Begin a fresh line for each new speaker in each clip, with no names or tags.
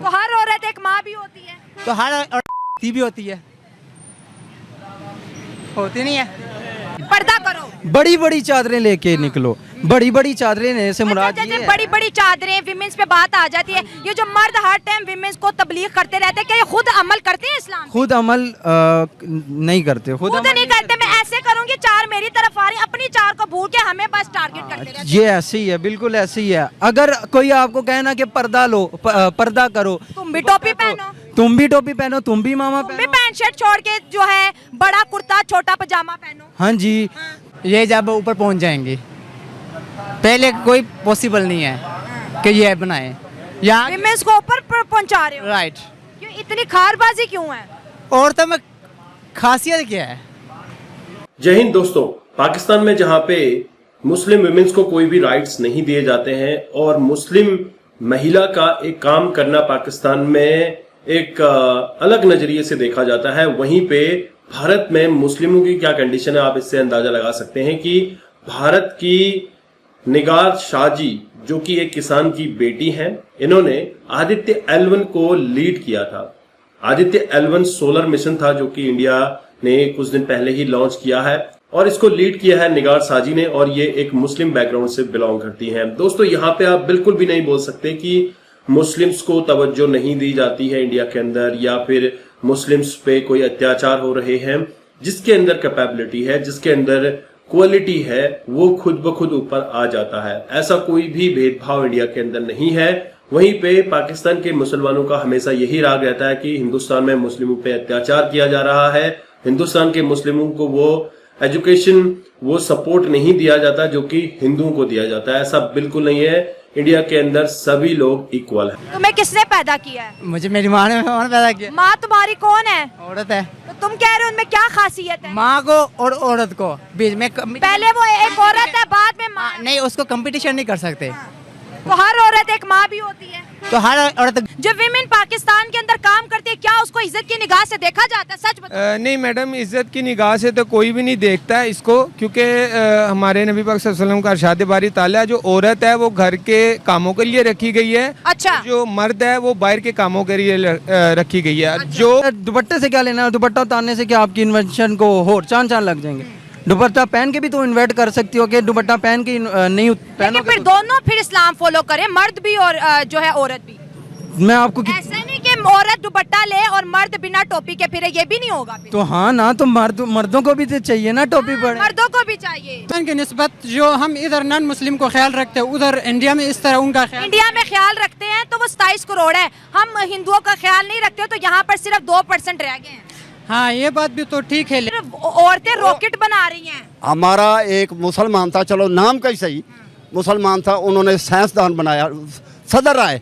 तो हर औरत एक माँ भी होती है,
तो हर औरत भी होती है, होती नहीं है।
पर्दा करो।
बड़ी बड़ी चादरें लेके निकलो, बड़ी बड़ी चादरें लेने से मुराद ये
जैसे
है।
बड़ी बड़ी चादरें विमेंस पे बात आ जाती है, ये जो मर्द हर टाइम विमेंस को तबलीग करते रहते हैं, क्या ये खुद अमल करते हैं इस्लाम पे?
खुद अमल नहीं करते,
खुद नहीं करते। मैं ऐसे करूंगी, चार मेरी तरफ आ रही, अपनी चार को भूल के हमें बस टारगेट करते रहते हैं।
ये ऐसे ही है, बिल्कुल ऐसे ही है। अगर कोई आपको कहना कि पर्दा लो, पर्दा करो,
तुम भी टोपी पहनो,
तुम भी टोपी पहनो, तुम भी मामा
तुम भी
पहनो।
पैंट शर्ट छोड़ के जो है बड़ा कुर्ता छोटा पजामा पहनो।
हाँ जी,
ये जब ऊपर पहुंच जाएंगी, पहले कोई पॉसिबल नहीं है कि ये बनाए यहाँ।
विमेंस को ऊपर पहुंचा रहे हो,
राइट।
क्यों इतनी खारबाजी क्यों है?
औरतों में खासियत क्या है?
जय हिंद दोस्तों। पाकिस्तान में जहां पे मुस्लिम विमेंस को कोई भी राइट्स नहीं दिए जाते हैं और मुस्लिम महिला का एक काम करना पाकिस्तान में एक अलग नजरिए से देखा जाता है, वहीं पे भारत में मुस्लिमों की क्या कंडीशन है आप इससे अंदाजा लगा सकते हैं कि भारत की निगार शाहजी जो कि एक किसान की बेटी हैं, इन्होंने आदित्य L1 को लीड किया था। आदित्य L1 सोलर मिशन था जो कि इंडिया ने कुछ दिन पहले ही लॉन्च किया है और इसको लीड किया है निगार शाहजी ने, और ये एक मुस्लिम बैकग्राउंड से बिलोंग करती हैं। दोस्तों यहाँ पे आप बिल्कुल भी नहीं बोल सकते कि मुस्लिम्स को तवज्जो नहीं दी जाती है इंडिया के अंदर, या फिर मुस्लिम्स पे कोई अत्याचार हो रहे हैं। जिसके अंदर कैपेबिलिटी है, जिसके अंदर क्वालिटी है, वो खुद ब खुद ऊपर आ जाता है। ऐसा कोई भी भेदभाव इंडिया के अंदर नहीं है। वहीं पे पाकिस्तान के मुसलमानों का हमेशा यही राग रहता है कि हिंदुस्तान में मुस्लिमों पे अत्याचार किया जा रहा है, हिंदुस्तान के मुस्लिमों को वो एजुकेशन, वो सपोर्ट नहीं दिया जाता जो कि हिंदुओं को दिया जाता है। ऐसा बिल्कुल नहीं है। इंडिया के अंदर सभी लोग इक्वल हैं।
तुम्हें किसने पैदा किया है?
मुझे मेरी माँ ने पैदा किया।
माँ तुम्हारी कौन है?
औरत है।
तो तुम कह रहे हो उनमें क्या खासियत है?
माँ को और औरत को बीच में
पहले वो एक औरत है, बाद में माँ।
नहीं, उसको कंपटीशन नहीं कर सकते।
तो हर औरत एक माँ भी होती है।
तो हर औरत
जब विमेन पाकिस्तान के अंदर काम करती है, क्या उसको इज्जत की निगाह से देखा जाता है? सच बताओ।
नहीं मैडम, इज्जत की निगाह से तो कोई भी नहीं देखता है इसको, क्योंकि हमारे नबी पाक सल्लल्लाहु अलैहि वसल्लम का इरशाद बारी ताला, जो औरत है वो घर के कामों के लिए रखी गई है।
अच्छा।
जो मर्द है वो बाहर के कामों के लिए रखी गई है।
अच्छा।
जो
दुपट्टे से क्या लेना है? दुपट्टा उतारने से क्या आपकी इन्वेंशन को और चांद लग जाएंगे? दुपट्टा पहन के भी तो इन्वेट कर सकती हो कि दुपट्टा पहन के नहीं
लेकिन
पहनोगे
फिर
तो।
दोनों फिर इस्लाम फॉलो करें, मर्द भी और जो है औरत भी।
मैं आपको
ऐसा नहीं कि औरत दुपट्टा ले और मर्द बिना टोपी के फिरे, ये भी नहीं होगा फिर।
तो हाँ ना, तो मर्दों को भी तो चाहिए ना टोपी पड़े।
मर्दों को भी चाहिए।
की निस्बत जो हम इधर नॉन मुस्लिम को ख्याल रखते हैं, उधर इंडिया में इस तरह उनका ख्याल।
इंडिया में ख्याल रखते हैं तो वो 27 करोड़ है, हम हिंदुओं का ख्याल नहीं रखते, तो यहाँ पर सिर्फ 2% रह गए हैं।
हाँ, ये बात भी तो ठीक है।
औरतें रॉकेट बना रही हैं।
हमारा एक मुसलमान था, चलो नाम का ही सही, मुसलमान था, उन्होंने साइंसदान बनाया, सदर राय,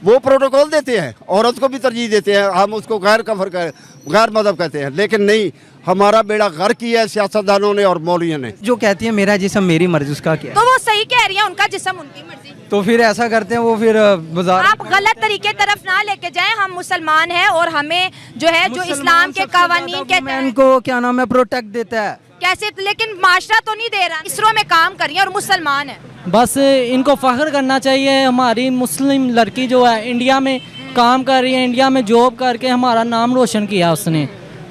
वो प्रोटोकॉल देते हैं, औरत को भी तरजीह देते हैं, हम उसको गैर मजहब कहते हैं। लेकिन नहीं, हमारा बेड़ा गर्क किया है सियासतदानों ने और मौलवियों ने।
जो कहती है मेरा जिस्म मेरी मर्जी, उसका क्या
तो वो सही कह रही है, उनका जिस्म उनकी मर्जी।
तो फिर ऐसा करते हैं वो फिर बाजार।
आप गलत तरीके तरफ ना लेके जाएं, हम मुसलमान हैं और हमें जो है जो इस्लाम के कवानीन के तहत
को क्या नाम है प्रोटेक्ट देता है।
कैसे, लेकिन माशरा तो नहीं दे रहा। इसरो में काम कर रही है और मुसलमान है।
बस इनको फख्र करना चाहिए, हमारी मुस्लिम लड़की जो है इंडिया में काम कर रही है, इंडिया में जॉब करके हमारा नाम रोशन किया उसने,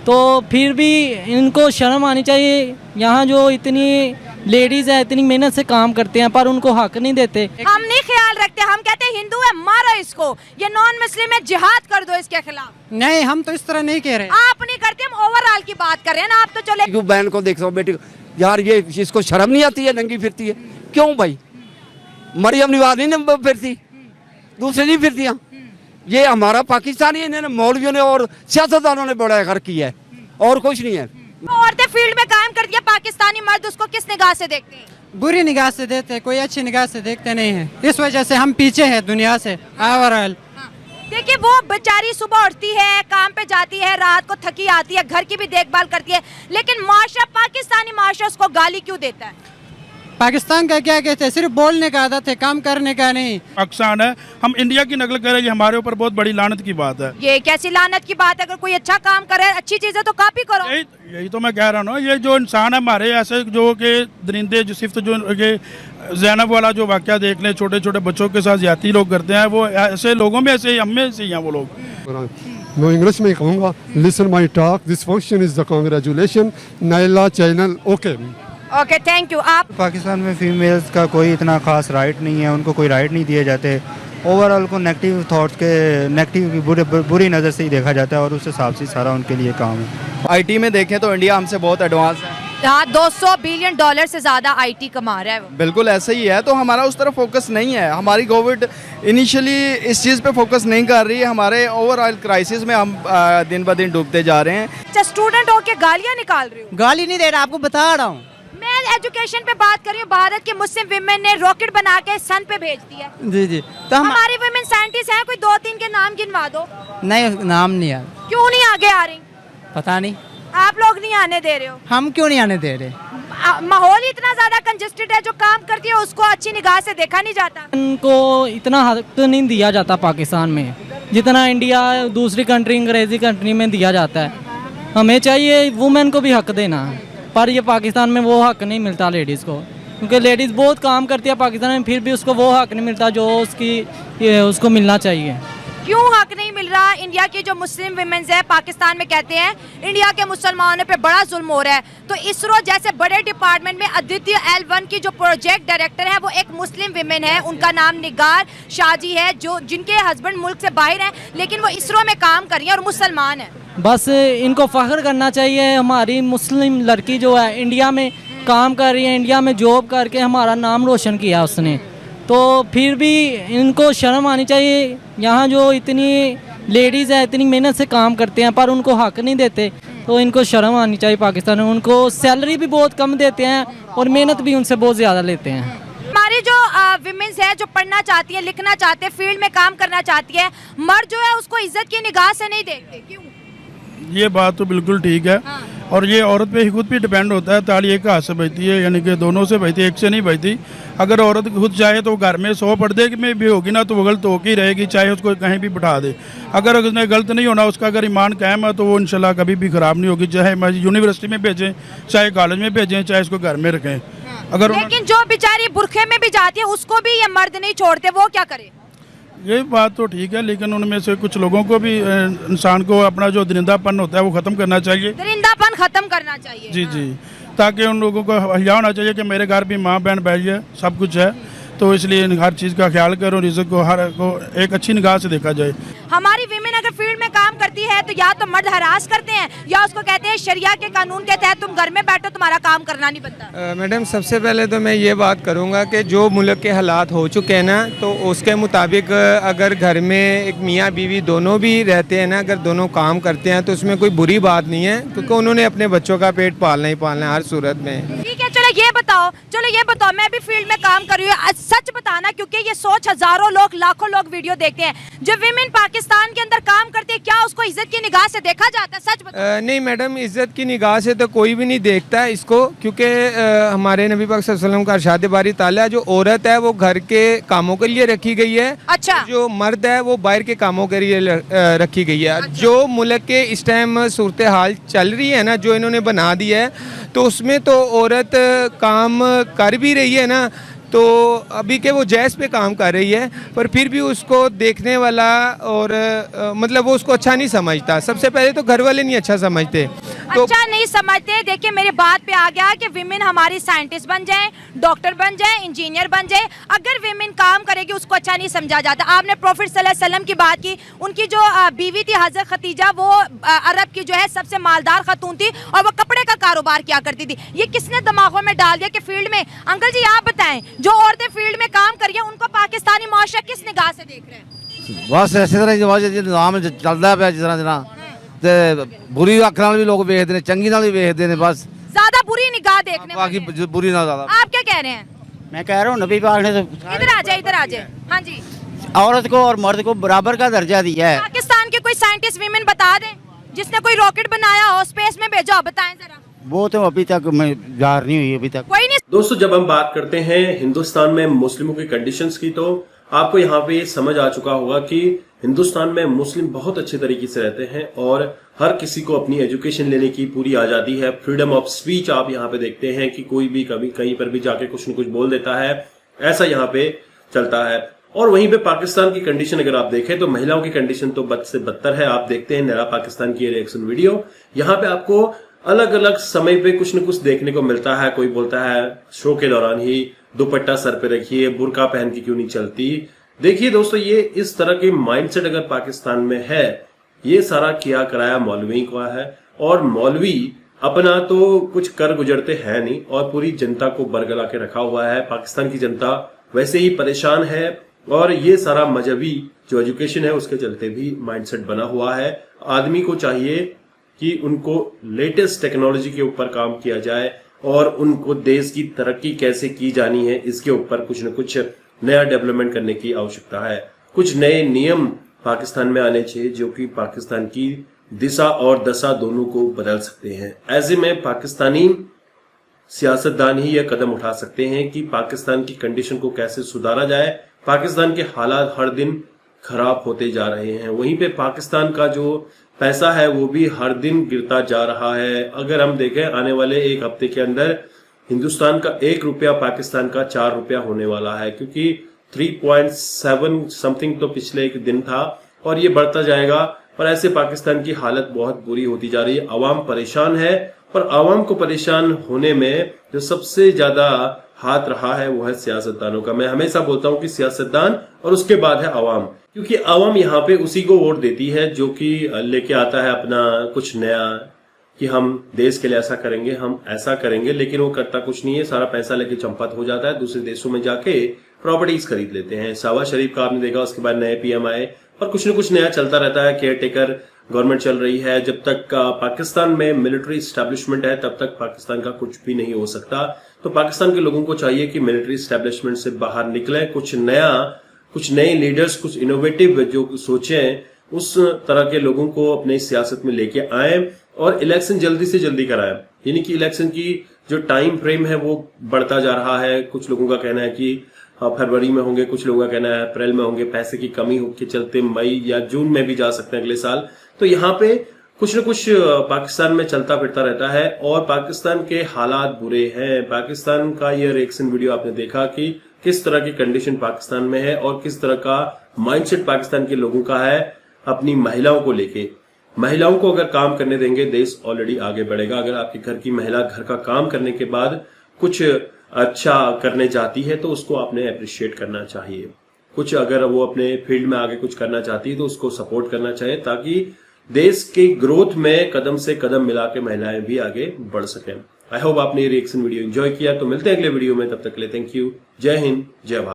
तो फिर भी इनको शर्म आनी चाहिए। यहाँ जो इतनी लेडीज है इतनी मेहनत से काम करते हैं पर उनको हक नहीं देते।
हम नहीं ख्याल रखते, हम कहते हैं हिंदू है मारो इसको, ये नॉन मुस्लिम है जिहाद कर दो इसके खिलाफ।
नहीं, हम तो इस तरह नहीं कह रहे।
आप नहीं करते, हम ओवरऑल की बात कर रहे हैं ना। आप तो चले
क्यों बहन को देखो, बेटी को, यार ये इसको शर्म नहीं आती है, नंगी फिरती है क्यों भाई? मरियम नवाज नहीं फिरती, दूसरे नहीं फिरती। ये हमारा पाकिस्तानी, इन्होंने मौलवियों ने और सियासतदानों ने बड़ा घर किया है और कुछ नहीं है।
औरतें फील्ड में काम करती है, पाकिस्तानी मर्द उसको किस निगाह से देखते हैं?
बुरी निगाह से देखते हैं, कोई अच्छी निगाह से देखते नहीं है। इस वजह से हम पीछे हैं दुनिया से ओवरऑल।
देखिए वो बेचारी सुबह उठती है, काम पे जाती है, रात को थकी आती है, घर की भी देखभाल करती है, लेकिन माशरा, पाकिस्तानी माशरा उसको गाली क्यों देता है?
पाकिस्तान का क्या कहते हैं, सिर्फ बोलने का आदत है, काम करने का नहीं।
पाकिस्तान है, हम इंडिया की नकल करें, ये हमारे ऊपर बहुत बड़ी लानत की बात है।
ये कैसी लानत की बात है? अगर कोई अच्छा काम करे, अच्छी चीजें तो कॉपी करो।
यही तो मैं कह रहा हूँ ना, ये जो इंसान है हमारे ऐसे जो कि दरिंदे जो सिर्फ जो जैनब वाला जो वाक़या देख लें, छोटे छोटे बच्चों के साथ ज्यादती लोग करते हैं, वो ऐसे लोगों में से हम में से ही हैं वो लोग।
मैं इंग्लिश में कहूँगा, listen my talk, this function is the congratulation Naila channel. Okay
okay, thank you. आप
पाकिस्तान में फीमेल्स का कोई इतना खास राइट नहीं है, उनको कोई राइट नहीं दिए जाते। ओवरऑल को नेगेटिव थॉट्स के नेगेटिव बुरी नज़र से ही देखा जाता है और उस हिसाब से सारा उनके लिए काम है।
आईटी में देखें तो इंडिया हमसे बहुत एडवांस है।
हाँ, $200 बिलियन से ज्यादा आईटी कमा रहा है वो।
बिल्कुल ऐसा ही है, तो हमारा उस तरफ फोकस नहीं है। हमारी गवर्नमेंट इनिशियली इस चीज़ पे फोकस नहीं कर रही है। हमारे ओवरऑल क्राइसिस में हम दिन ब दिन डूबते जा रहे हैं।
अच्छा, स्टूडेंट होके गालियाँ निकाल रही हूँ?
गाली नहीं दे रहा, आपको बता रहा हूँ।
मैं एजुकेशन पे बात कर रही हूँ। भारत के मुस्लिम विमेन ने रॉकेट बना के सन पे भेज दिया।
जी जी, तो
हमारी विमेन साइंटिस्ट हैं, कोई 2-3 के नाम गिनवा दो।
नहीं, नाम नहीं यार।
क्यों नहीं आगे आ रही?
पता नहीं,
आप लोग नहीं आने दे रहे हो।
हम क्यों नहीं आने दे रहे?
माहौल ही इतना ज्यादा कंजेस्टेड है, जो काम करती है उसको अच्छी निगाह से देखा नहीं जाता।
इनको इतना हक नहीं दिया जाता पाकिस्तान में, जितना इंडिया दूसरी कंट्री अंग्रेजी कंट्री में दिया जाता है। हमें चाहिए वुमेन को भी हक देना, पर ये पाकिस्तान में वो हक नहीं मिलता लेडीज़ को, क्योंकि लेडीज़ बहुत काम करती है पाकिस्तान में, फिर भी उसको वो हक नहीं मिलता जो उसको मिलना चाहिए।
क्यों हक नहीं मिल रहा? इंडिया की जो मुस्लिम विमेन्स है पाकिस्तान में कहते हैं इंडिया के मुसलमानों पे बड़ा जुल्म हो रहा है। तो इसरो जैसे बड़े डिपार्टमेंट में अदिति L1 की जो प्रोजेक्ट डायरेक्टर है वो एक मुस्लिम विमेन है, उनका नाम निगार शाजी है, जो जिनके हस्बैंड मुल्क से बाहर हैं, लेकिन वो इसरो में काम कर रही है और मुसलमान है।
बस इनको फ़ख्र करना चाहिए, हमारी मुस्लिम लड़की जो है इंडिया में काम कर रही है, इंडिया में जॉब करके हमारा नाम रोशन किया उसने। तो फिर भी इनको शर्म आनी चाहिए। यहाँ जो इतनी लेडीज़ है इतनी मेहनत से काम करते हैं पर उनको हक नहीं देते, तो इनको शर्म आनी चाहिए पाकिस्तान में। उनको सैलरी भी बहुत कम देते हैं और मेहनत भी उनसे बहुत ज़्यादा लेते हैं।
हमारी जो विमेन्स है जो पढ़ना चाहती है, लिखना चाहते हैं, फील्ड में काम करना चाहती है, मर्द जो है उसको इज्जत की निगाह से नहीं देखते, क्यों?
ये बात तो बिल्कुल ठीक है।
हाँ।
और ये औरत पे खुद भी डिपेंड होता है। ताली एक हाथ से बजती है, यानी कि दोनों से बजती है, एक से नहीं बजती। अगर औरत खुद चाहे तो घर में 100 पर्दे में भी होगी ना तो वो गलत होकर ही रहेगी, चाहे उसको कहीं भी बिठा दे। अगर उसने गलत नहीं होना, उसका अगर ईमान कायम है तो वो इंशाल्लाह कभी भी ख़राब नहीं होगी। चाहे यूनिवर्सिटी में भेजें, चाहे कॉलेज में भेजें, चाहे उसको घर में रखें। अगर
लेकिन जो बेचारी बुरखे में भी जाती है उसको भी ये मर्द नहीं छोड़ते, वो क्या करे?
ये बात तो ठीक है, लेकिन उनमें से कुछ लोगों को भी इंसान को अपना जो दरिंदापन होता है वो ख़त्म करना चाहिए।
दरिंदापन खत्म करना चाहिए।
जी जी, ताकि उन लोगों को हया होना चाहिए कि मेरे घर भी माँ बहन भाई है, सब कुछ है, तो इसलिए हर चीज़ का ख्याल करो, रिज़्क को हर को एक अच्छी निगाह से देखा जाए।
हमारी विमेन अगर फील्ड में काम करती है तो या तो मर्द हरास करते हैं या उसको कहते हैं शरिया के कानून के तहत तुम घर में बैठो, तुम्हारा काम करना नहीं बनता।
मैडम, सबसे पहले तो मैं ये बात करूँगा कि जो मुल्क के हालात हो चुके हैं ना, तो उसके मुताबिक अगर घर में एक मियाँ बीवी दोनों भी रहते हैं ना, अगर दोनों काम करते हैं तो उसमें कोई बुरी बात नहीं है, क्योंकि उन्होंने अपने बच्चों का पेट पालना ही पालना है हर सूरत में।
ठीक है, चलो ये बताओ, मैं भी फील्ड में काम कर रही हूँ, सच बताना, क्योंकि ये सोच हजारों लोग लाखों लोग वीडियो देखते हैं, जो विमेन पाकिस्तान के अंदर काम करते हैं क्या उसको इज्जत की निगाह से देखा जाता है? सच बताओ।
नहीं मैडम, इज्जत की निगाह से तो कोई भी नहीं देखता है इसको, क्योंकि हमारे नबी पाक सल्लल्लाहु अलैहि वसल्लम का इरशाद बारी ताला, जो औरत है वो घर के कामों के लिए रखी गई है।
अच्छा।
जो मर्द है वो बाहर के कामों के लिए रखी गई है। अच्छा। जो मुल्क के इस टाइम सूरत हाल चल रही है ना, जो इन्होंने बना दी है, तो उसमें तो औरत काम कर भी रही है ना, तो अभी के वो जैस पे काम कर रही है, पर फिर भी उसको देखने वाला और मतलब वो उसको अच्छा नहीं समझता। सबसे पहले तो घर वाले नहीं अच्छा समझते, तो
अच्छा नहीं समझते। देखिए मेरे बात पे आ गया कि विमेन हमारी साइंटिस्ट बन जाए, डॉक्टर बन जाए, इंजीनियर बन जाए, अगर विमेन काम करेगी उसको अच्छा नहीं समझा जाता। आपने प्रॉफिट सल्लल्लाहु अलैहि वसल्लम की बात की, उनकी जो बीवी थी हजरत खतीजा, वो अरब की जो है सबसे मालदार खतून थी और वो कपड़े का कारोबार किया करती थी। ये किसने दिमागों में डाल दिया कि फील्ड में, अंकल जी आप बताएं, जो औरतें फील्ड में काम कर रही हैं उनको पाकिस्तानी माशरा किस निगाह से देख रहे हैं?
बस इस तरह निज़ाम चलता पाया, जिस तरह ते बुरी अख नाल भी लोग वेखते हैं, चंगी नाल भी वेखते हैं, बस
ज्यादा बुरी निगाह देखने
बाकी
वाले।
बुरी ना ज्यादा।
आप क्या कह रहे हैं?
मैं कह रहा हूँ नबी पाक ने तो
इधर आ जाए। हाँ जी,
औरत को और मर्द को बराबर का दर्जा दिया है।
पाकिस्तान के कोई साइंटिस्ट विमेन बता दें जिसने कोई रॉकेट बनाया हो, स्पेस में भेजा हो, बताएं जरा।
वो तो अभी तक मैं जार नहीं हुई अभी तक।
कोई नहीं।
दोस्तों, जब हम बात करते हैं हिंदुस्तान में मुस्लिमों की कंडीशंस की, तो आपको यहाँ पे ये समझ आ चुका होगा कि हिंदुस्तान में मुस्लिम बहुत अच्छे तरीके से रहते हैं और हर किसी को अपनी एजुकेशन लेने की पूरी आजादी है। फ्रीडम ऑफ स्पीच आप यहाँ पे देखते हैं कि कोई भी कभी कहीं पर भी जाके कुछ न कुछ बोल देता है ऐसा यहाँ पे चलता है। और वहीं पे पाकिस्तान की कंडीशन अगर आप देखें तो महिलाओं की कंडीशन तो बद से बदतर है। आप देखते हैं नया पाकिस्तान की रिएक्शन वीडियो, यहाँ पे आपको अलग अलग समय पे कुछ न कुछ देखने को मिलता है। कोई बोलता है शो के दौरान ही दुपट्टा सर पे रखिए, बुर्का पहन के क्यों नहीं चलती। देखिए दोस्तों, ये इस तरह के माइंडसेट अगर पाकिस्तान में है, ये सारा किया कराया मौलवी का है, और मौलवी अपना तो कुछ कर गुजरते हैं नहीं और पूरी जनता को बरगला के रखा हुआ है। पाकिस्तान की जनता वैसे ही परेशान है और ये सारा मजहबी जो एजुकेशन है उसके चलते भी माइंडसेट बना हुआ है। आदमी को चाहिए कि उनको लेटेस्ट टेक्नोलॉजी के ऊपर काम किया जाए और उनको देश की तरक्की कैसे की जानी है इसके ऊपर कुछ न कुछ नया डेवलपमेंट करने की आवश्यकता है। कुछ नए नियम पाकिस्तान में आने चाहिए जो कि पाकिस्तान की दिशा और दशा दोनों को बदल सकते हैं। ऐसे में पाकिस्तानी सियासतदान ही यह कदम उठा सकते हैं कि पाकिस्तान की कंडीशन को कैसे सुधारा जाए। पाकिस्तान के हालात हर दिन खराब होते जा रहे हैं, वहीं पे पाकिस्तान का जो पैसा है वो भी हर दिन गिरता जा रहा है। अगर हम देखें आने वाले एक हफ्ते के अंदर हिंदुस्तान का 1 रुपया पाकिस्तान का 4 रुपया होने वाला है, क्योंकि 3.7 समथिंग तो पिछले एक दिन था और ये बढ़ता जाएगा। और ऐसे पाकिस्तान की हालत बहुत बुरी होती जा रही है, अवाम परेशान है। पर अवाम को परेशान होने में जो सबसे ज्यादा हाथ रहा है वो है सियासतदानों का। मैं हमेशा बोलता हूं कि सियासतदान और उसके बाद है अवाम, क्योंकि अवाम यहाँ पे उसी को वोट देती है जो कि लेके आता है अपना कुछ नया कि हम देश के लिए ऐसा करेंगे, हम ऐसा करेंगे, लेकिन वो करता कुछ नहीं है। सारा पैसा लेके चंपत हो जाता है, दूसरे देशों में जाके प्रॉपर्टीज खरीद लेते हैं। शहबाज शरीफ का आपने देखा, उसके बाद नए पीएम आए और कुछ न कुछ नया चलता रहता है। केयर टेकर गवर्नमेंट चल रही है। जब तक पाकिस्तान में मिलिट्री एस्टेब्लिशमेंट है तब तक पाकिस्तान का कुछ भी नहीं हो सकता। तो पाकिस्तान के लोगों को चाहिए कि मिलिट्री एस्टेब्लिशमेंट से बाहर निकले, कुछ नए लीडर्स, कुछ इनोवेटिव जो सोचें, उस तरह के लोगों को अपनी सियासत में लेके आए और इलेक्शन जल्दी से जल्दी कराएं। यानी कि इलेक्शन की जो टाइम फ्रेम है वो बढ़ता जा रहा है। कुछ लोगों का कहना है कि फरवरी में होंगे, कुछ लोगों का कहना है अप्रैल में होंगे। पैसे की कमी के चलते मई या जून में भी जा सकते हैं अगले साल। तो यहाँ पे कुछ न कुछ पाकिस्तान में चलता फिरता रहता है और पाकिस्तान के हालात बुरे हैं। पाकिस्तान का यह रिएक्शन वीडियो आपने देखा कि किस तरह की कंडीशन पाकिस्तान में है और किस तरह का माइंडसेट पाकिस्तान के लोगों का है अपनी महिलाओं को लेके। महिलाओं को अगर काम करने देंगे देश ऑलरेडी आगे बढ़ेगा। अगर आपके घर की महिला घर का काम करने के बाद कुछ अच्छा करने जाती है तो उसको आपने अप्रिशिएट करना चाहिए। कुछ अगर वो अपने फील्ड में आगे कुछ करना चाहती है तो उसको सपोर्ट करना चाहिए, ताकि देश की ग्रोथ में कदम से कदम मिला के महिलाएं भी आगे बढ़ सकें। आई होप आपने ये रिएक्शन वीडियो एंजॉय किया। तो मिलते हैं अगले वीडियो में, तब तक के लिए थैंक यू। जय हिंद, जय भारत।